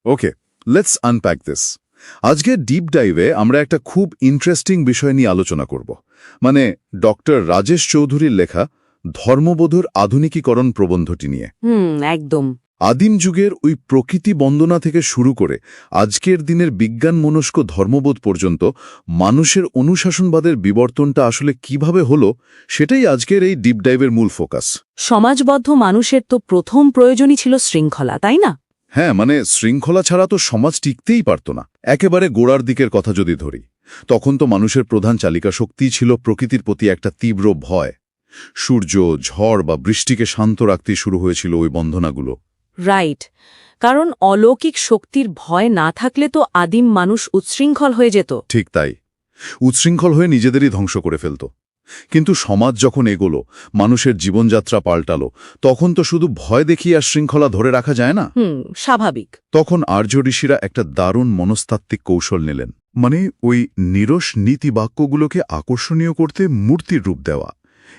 Okay, let's unpack this. আজকের deep ডাইভে আমরা একটা খুব ইন্টারেস্টিং বিষয় নিয়ে আলোচনা করব। মানে ডক্টর রাজেশ চৌধুরীর লেখা ধর্মবোধের আধুনিকীকরণ প্রবন্ধটি নিয়ে। একদম। আদিম যুগের ওই প্রকৃতি বন্দনা থেকে শুরু করে আজকের দিনের বিজ্ঞান মনস্ক ধর্মবোধ পর্যন্ত মানুষের অনুশাসনবাদের বিবর্তনটা আসলে কিভাবে হলো, সেটাই আজকের এই ডিপ ডাইভের মূল ফোকাস। সমাজবদ্ধ মানুষের তো প্রথম প্রয়োজনই ছিল শৃঙ্খলা, তাই না? হ্যাঁ, মানে শৃঙ্খলা ছাড়া তো সমাজ টিকতেই পারত না। একেবারে গোড়ার দিকের কথা যদি ধরি, তখন তো মানুষের প্রধান চালিকা শক্তিই ছিল প্রকৃতির প্রতি একটা তীব্র ভয়। সূর্য, ঝড় বা বৃষ্টিকে শান্ত রাখতে শুরু হয়েছিল ওই বন্ধনাগুলো। রাইট, কারণ অলৌকিক শক্তির ভয় না থাকলে তো আদিম মানুষ উচ্ছৃঙ্খল হয়ে যেত। ঠিক তাই, উচ্ছৃঙ্খল হয়ে নিজেদেরই ধ্বংস করে ফেলত। কিন্তু সমাজ যখন এগোলো, মানুষের জীবনযাত্রা পাল্টালো, তখন তো শুধু ভয় দেখিয়ে আর শৃঙ্খলা ধরে রাখা যায় না। স্বাভাবিক। তখন আর্য ঋষিরা একটা দারুণ মনস্তাত্ত্বিক কৌশল নিলেন। মানে ওই নিরস নীতি বাক্যগুলোকে আকর্ষণীয় করতে মূর্তির রূপ দেওয়া।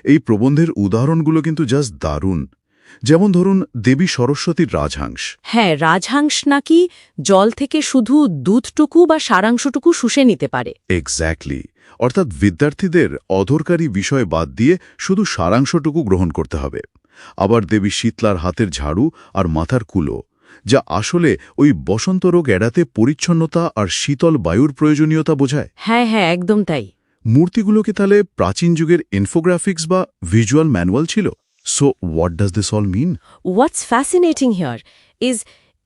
এই প্রবন্ধের উদাহরণগুলো কিন্তু জাস্ট দারুণ। যেমন ধরুন দেবী সরস্বতীর রাজহাংস। হ্যাঁ, রাজহাংস নাকি জল থেকে শুধু দুধটুকু বা সারাংশটুকু শুষে নিতে পারে। এক্স্যাক্টলি, অর্থাৎ বিদ্যার্থীদের অদরকারি বিষয় বাদ দিয়ে শুধু সারাংশটুকু গ্রহণ করতে হবে। আবার দেবী শীতলার হাতের ঝাড়ু আর মাথার কুলো, যা আসলে ওই বসন্ত রোগ এড়াতে পরিচ্ছন্নতা আর শীতল বায়ুর প্রয়োজনীয়তা বোঝায়। হ্যাঁ, একদম তাই। মূর্তিগুলোকে তাহলে প্রাচীন যুগের ইনফোগ্রাফিক্স বা ভিজুয়াল ম্যানুয়াল ছিল। So what does this all mean? What's fascinating here is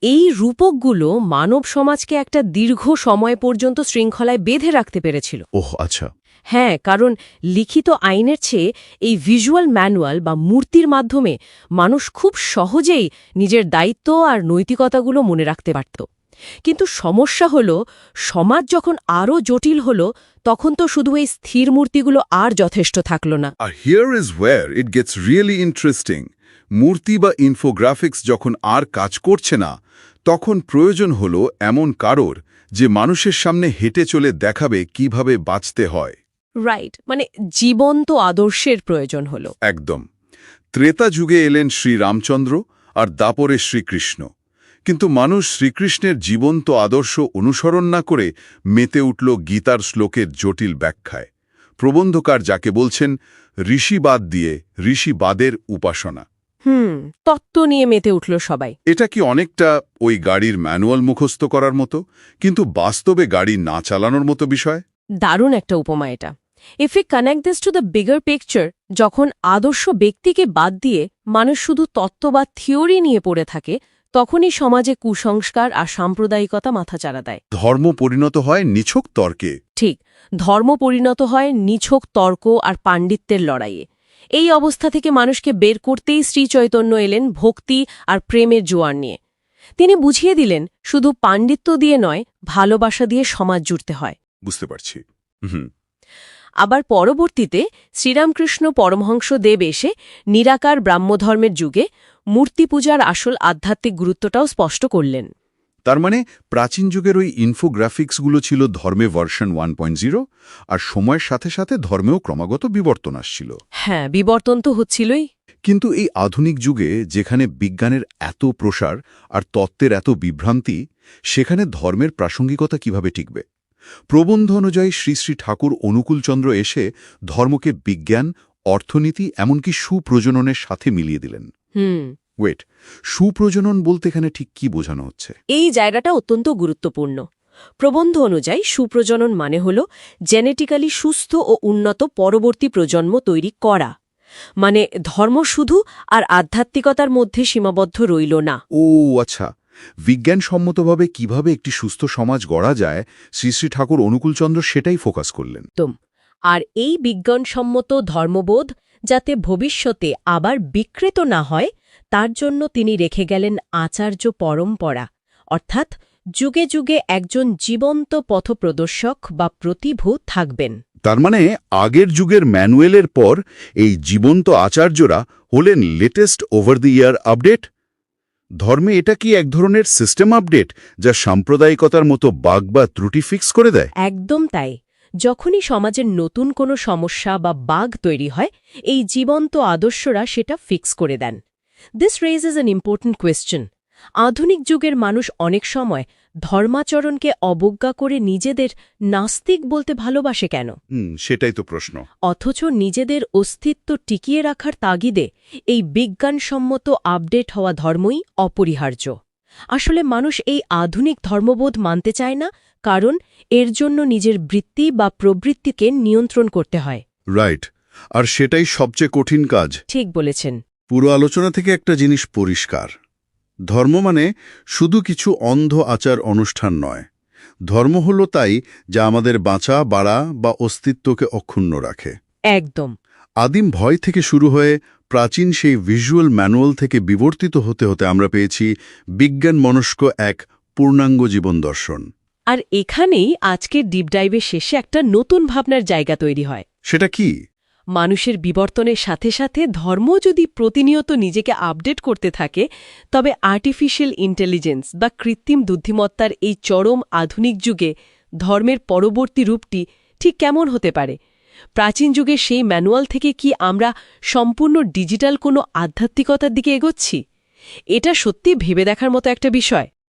এই রূপকগুলো মানব সমাজকে একটা দীর্ঘ সময় পর্যন্ত শৃঙ্খলায় বেঁধে রাখতে পেরেছিল। ওহ আচ্ছা। হ্যাঁ, কারণ লিখিত আইনের চেয়ে এই ভিজুয়াল ম্যানুয়াল বা মূর্তির মাধ্যমে মানুষ খুব সহজেই নিজের দায়িত্ব আর নৈতিকতাগুলো মনে রাখতে পারত। কিন্তু সমস্যা হলো, সমাজ যখন আরও জটিল হলো, তখন তো শুধু এই স্থির মূর্তিগুলো আর যথেষ্ট থাকল না। আর here is wire it gets really interesting. মূর্তি বা ইনফোগ্রাফিক্স যখন আর কাজ করছে না, তখন প্রয়োজন হলো এমন কারোর যে মানুষের সামনে হেঁটে চলে দেখাবে কিভাবে বাঁচতে হয়। রাইট, মানে জীবন্ত আদর্শের প্রয়োজন হলো। একদম। ত্রেতা যুগে এলেন শ্রীরামচন্দ্র আর দাপরে শ্রীকৃষ্ণ। কিন্তু মানুষ শ্রীকৃষ্ণের জীবন্ত আদর্শ অনুসরণ না করে মেতে উঠল গীতার শ্লোকের জটিল ব্যাখ্যায়। প্রবন্ধকার যাকে বলছেন ঋষিবাদ দিয়ে ঋষিবাদের উপাসনা। তত্ত্ব নিয়ে মেতে উঠল সবাই। এটা কি অনেকটা ওই গাড়ির ম্যানুয়াল মুখস্থ করার মতো, কিন্তু বাস্তবে গাড়ি না চালানোর মতো বিষয়? দারুণ একটা উপমা এটা। If you connect this to the bigger picture, যখন আদর্শ ব্যক্তিকে বাদ দিয়ে মানুষ শুধু তত্ত্ব বা থিওরি নিয়ে পড়ে থাকে, তখনই সমাজে কুসংস্কার আর সাম্প্রদায়িকতা মাথাচাড়া দেয়। ধর্ম পরিণত হয় নিছক তর্কে। ঠিক, ধর্ম পরিণত হয় নিছক তর্ক আর পাণ্ডিত্যের লড়াইয়ে। এই অবস্থা থেকে মানুষকে বের করতেই শ্রীচৈতন্য এলেন ভক্তি আর প্রেমের জোয়ার নিয়ে। তিনি বুঝিয়ে দিলেন শুধু পাণ্ডিত্য দিয়ে নয়, ভালোবাসা দিয়ে সমাজ জুড়তে হয়। বুঝতে পারছি। আবার পরবর্তীতে শ্রীরামকৃষ্ণ পরমহংস দেব এসে নিরাকার ব্রাহ্মধর্মের যুগে মূর্তি পূজার আসল আধ্যাত্মিক গুরুত্বটাও স্পষ্ট করলেন। তার মানে প্রাচীন যুগের ওই ইনফোগ্রাফিক্সগুলো ছিল ধর্মে ভার্সন 1.0, আর সময়ের সাথে সাথে ধর্মেও ক্রমাগত বিবর্তন আসছিল। হ্যাঁ, বিবর্তন তো হচ্ছিলই। কিন্তু এই আধুনিক যুগে যেখানে বিজ্ঞানের এত প্রসার আর তত্ত্বের এত বিভ্রান্তি, সেখানে ধর্মের প্রাসঙ্গিকতা কিভাবে টিকবে? প্রবন্ধ অনুযায়ী শ্রী শ্রী ঠাকুর অনুকূলচন্দ্র এসে ধর্মকে বিজ্ঞান, অর্থনীতি এমনকি সুপ্রজননের সাথে মিলিয়ে দিলেন। ওয়েট, সুপ্রজনন বলতে এখানে ঠিক কি বোঝানো হচ্ছে? এই জায়গাটা অত্যন্ত গুরুত্বপূর্ণ। প্রবন্ধ অনুযায়ী সুপ্রজনন মানে হল জেনেটিক্যালি সুস্থ ও উন্নত পরবর্তী প্রজন্ম তৈরি করা। মানে ধর্ম শুধু আর আধ্যাত্মিকতার মধ্যে সীমাবদ্ধ রইল না। ও আচ্ছা, বিজ্ঞানসম্মতভাবে কিভাবে একটি সুস্থ সমাজ গড়া যায়, শ্রী শ্রী ঠাকুর অনুকূলচন্দ্র সেটাই ফোকাস করলেন। আর এই বিজ্ঞানসম্মত ধর্মবোধ যাতে ভবিষ্যতে আবার বিকৃত না হয়, তার জন্য তিনি রেখে গেলেন আচার্য পরম্পরা, অর্থাৎ যুগে যুগে একজন জীবন্ত পথপ্রদর্শক বা প্রতিভূ থাকবেন। তার মানে আগের যুগের ম্যানুয়ালের পর এই জীবন্ত আচার্যরা হলেন latest over the year update. ধর্মে এটা কি এক ধরনের সিস্টেম আপডেট, যা সাম্প্রদায়িকতার মতো বাগ বা ত্রুটি ফিক্স করে দেয়? একদম তাই। যখনই সমাজের নতুন কোনো সমস্যা বা বাগ তৈরি হয়, এই জীবন্ত আদর্শরা সেটা ফিক্স করে দেন। This raises an important question. আধুনিক যুগের মানুষ অনেক সময় ধর্মাচরণকে অবজ্ঞা করে নিজেদের নাস্তিক বলতে ভালোবাসে কেন? সেটাই তো প্রশ্ন। অথচ নিজেদের অস্তিত্ব টিকিয়ে রাখার তাগিদে এই বিজ্ঞানসম্মত আপডেট হওয়া ধর্মই অপরিহার্য। আসলে মানুষ এই আধুনিক ধর্মবোধ মানতে চায় না, কারণ এর জন্য নিজের বৃত্তি বা প্রবৃত্তিকে নিয়ন্ত্রণ করতে হয়। রাইট, আর সেটাই সবচেয়ে কঠিন কাজ। ঠিক বলেছেন। পুরো আলোচনা থেকে একটা জিনিস পরিষ্কার, ধর্ম মানে শুধু কিছু অন্ধ আচার অনুষ্ঠান নয়। ধর্ম হলো তাই যা আমাদের বাঁচা, বাড়া বা অস্তিত্বকে অক্ষুণ্ণ রাখে। একদম। আদিম ভয় থেকে শুরু হয়ে প্রাচীন সেই ভিজুয়াল ম্যানুয়াল থেকে বিবর্তিত হতে হতে আমরা পেয়েছি বিজ্ঞান মনস্ক এক পূর্ণাঙ্গ জীবন দর্শন। আর এখানেই আজকের ডিপ ডাইভের শেষে একটা নতুন ভাবনার জায়গা তৈরি হয়। সেটা কি? মানুষের বিবর্তনের সাথে সাথে ধর্ম যদি প্রতিনিয়ত নিজেকে আপডেট করতে থাকে, তবে আর্টিফিশিয়াল ইন্টেলিজেন্স বা কৃত্রিম বুদ্ধিমত্তার এই চরম আধুনিক যুগে ধর্মের পরবর্তী রূপটি ঠিক কেমন হতে পারে? প্রাচীন যুগের সেই ম্যানুয়াল থেকে কি আমরা সম্পূর্ণ ডিজিটাল কোনো আধ্যাত্মিকতার দিকে এগোচ্ছি? এটা সত্যি ভেবে দেখার মতো একটা বিষয়।